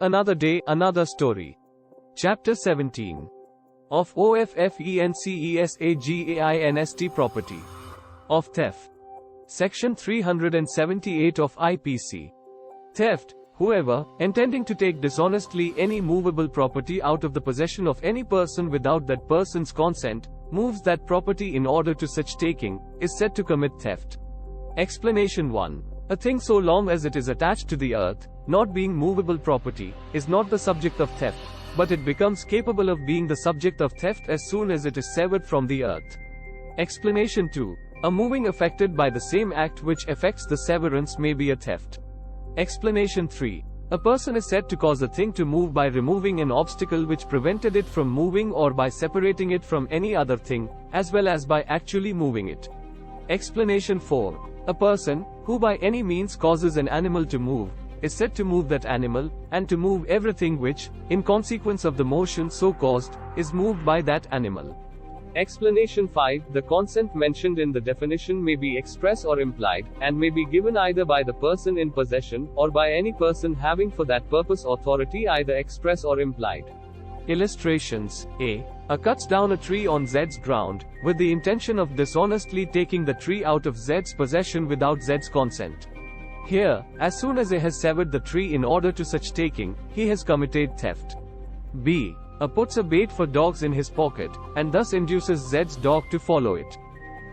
Another day, another story. Chapter 17. Of OFFENCESAGAINST property. Of theft. Section 378 of IPC. Theft. Whoever, intending to take dishonestly any movable property out of the possession of any person without that person's consent, moves that property in order to such taking, is said to commit theft. Explanation 1. A thing so long as it is attached to the earth, not being movable property, is not the subject of theft, but it becomes capable of being the subject of theft as soon as it is severed from the earth. Explanation 2. A moving affected by the same act which affects the severance may be a theft. Explanation 3. A person is said to cause a thing to move by removing an obstacle which prevented it from moving or by separating it from any other thing, as well as by actually moving it. Explanation 4. A person, who by any means causes an animal to move, is said to move that animal, and to move everything which, in consequence of the motion so caused, is moved by that animal. Explanation 5. The consent mentioned in the definition may be express or implied, and may be given either by the person in possession, or by any person having for that purpose authority either express or implied. Illustrations. A cuts down a tree on Z's ground, with the intention of dishonestly taking the tree out of Z's possession without Z's consent. Here, as soon as A has severed the tree in order to such taking, he has committed theft. B puts a bait for dogs in his pocket, and thus induces Z's dog to follow it.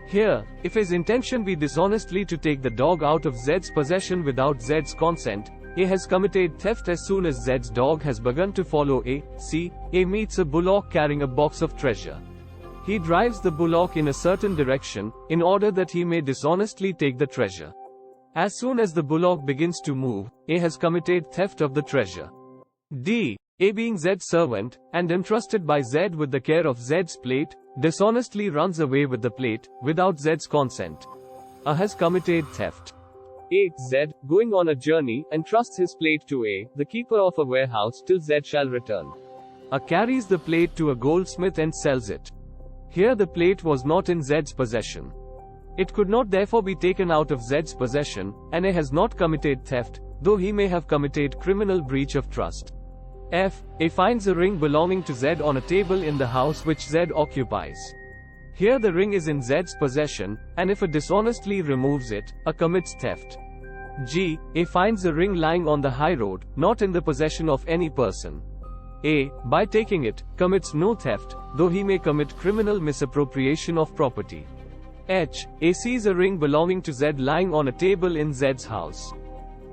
Here, if his intention be dishonestly to take the dog out of Z's possession without Z's consent, A has committed theft as soon as Z's dog has begun to follow A. C. A meets a bullock carrying a box of treasure. He drives the bullock in a certain direction, in order that he may dishonestly take the treasure. As soon as the bullock begins to move, A has committed theft of the treasure. D. A being Z's servant, and entrusted by Z with the care of Z's plate, dishonestly runs away with the plate, without Z's consent. A has committed theft. A. Z, going on a journey, entrusts his plate to A, the keeper of a warehouse, till Z shall return. A carries the plate to a goldsmith and sells it. Here the plate was not in Z's possession. It could not therefore be taken out of Z's possession, and A has not committed theft, though he may have committed criminal breach of trust. F. A finds a ring belonging to Z on a table in the house which Z occupies. Here the ring is in Z's possession, and if A dishonestly removes it, A commits theft. G. A finds a ring lying on the high road, not in the possession of any person. A, by taking it, commits no theft, though he may commit criminal misappropriation of property. H. A sees a ring belonging to Z lying on a table in Z's house.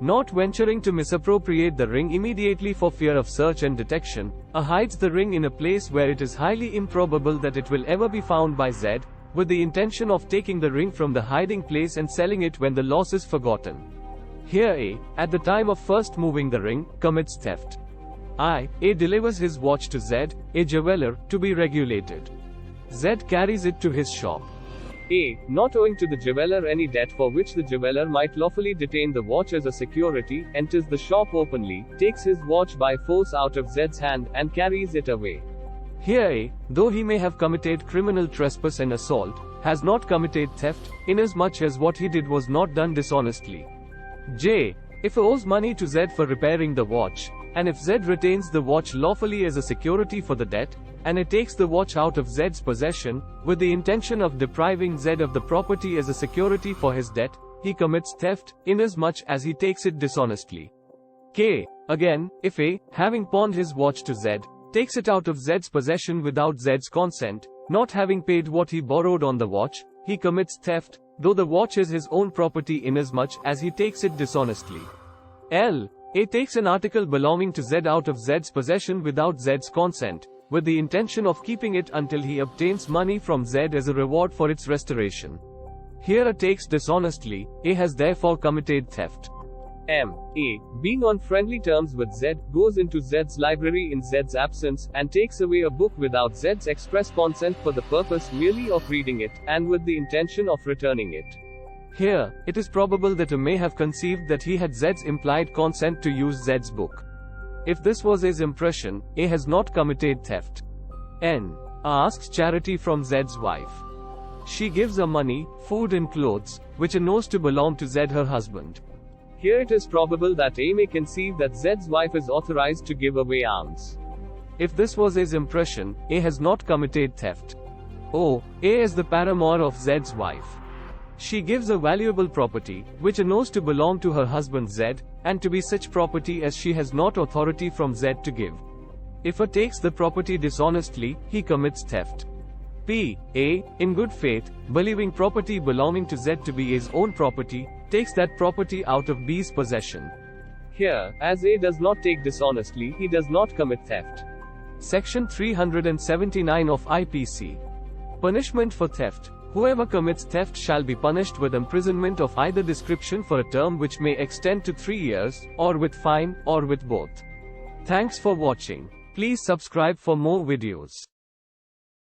Not venturing to misappropriate the ring immediately for fear of search and detection, A hides the ring in a place where it is highly improbable that it will ever be found by Z, with the intention of taking the ring from the hiding place and selling it when the loss is forgotten. Here A, at the time of first moving the ring, commits theft. A delivers his watch to Z, a jeweler, to be regulated. Z carries it to his shop. A, not owing to the jeweler any debt for which the jeweler might lawfully detain the watch as a security, enters the shop openly, takes his watch by force out of Z's hand, and carries it away. Here A, though he may have committed criminal trespass and assault, has not committed theft, inasmuch as what he did was not done dishonestly. J. If A owes money to Z for repairing the watch, and if Z retains the watch lawfully as a security for the debt, and it takes the watch out of Z's possession, with the intention of depriving Z of the property as a security for his debt, he commits theft, inasmuch as he takes it dishonestly. K. Again, if A, having pawned his watch to Z, takes it out of Z's possession without Z's consent, not having paid what he borrowed on the watch, he commits theft, though the watch is his own property inasmuch as he takes it dishonestly. L. A takes an article belonging to Z out of Z's possession without Z's consent, with the intention of keeping it until he obtains money from Z as a reward for its restoration. Here A takes dishonestly, A has therefore committed theft. M. A, being on friendly terms with Z, goes into Z's library in Z's absence, and takes away a book without Z's express consent for the purpose merely of reading it, and with the intention of returning it. Here, it is probable that A may have conceived that he had Z's implied consent to use Z's book. If this was his impression, A has not committed theft. N. A asks charity from Z's wife. She gives A money, food and clothes, which A knows to belong to Z her husband. Here it is probable that A may conceive that Z's wife is authorized to give away arms. If this was A's impression, A has not committed theft. O. A is the paramour of Z's wife. She gives a valuable property, which A knows to belong to her husband Z, and to be such property as she has not authority from Z to give. If A takes the property dishonestly, he commits theft. P. A, in good faith, believing property belonging to Z to be A's own property, takes that property out of B's possession. Here, as A does not take dishonestly, he does not commit theft. Section 379 of IPC. Punishment for theft. Whoever commits theft shall be punished with imprisonment of either description for a term which may extend to 3 years, or with fine, or with both. Thanks for watching. Please subscribe for more videos.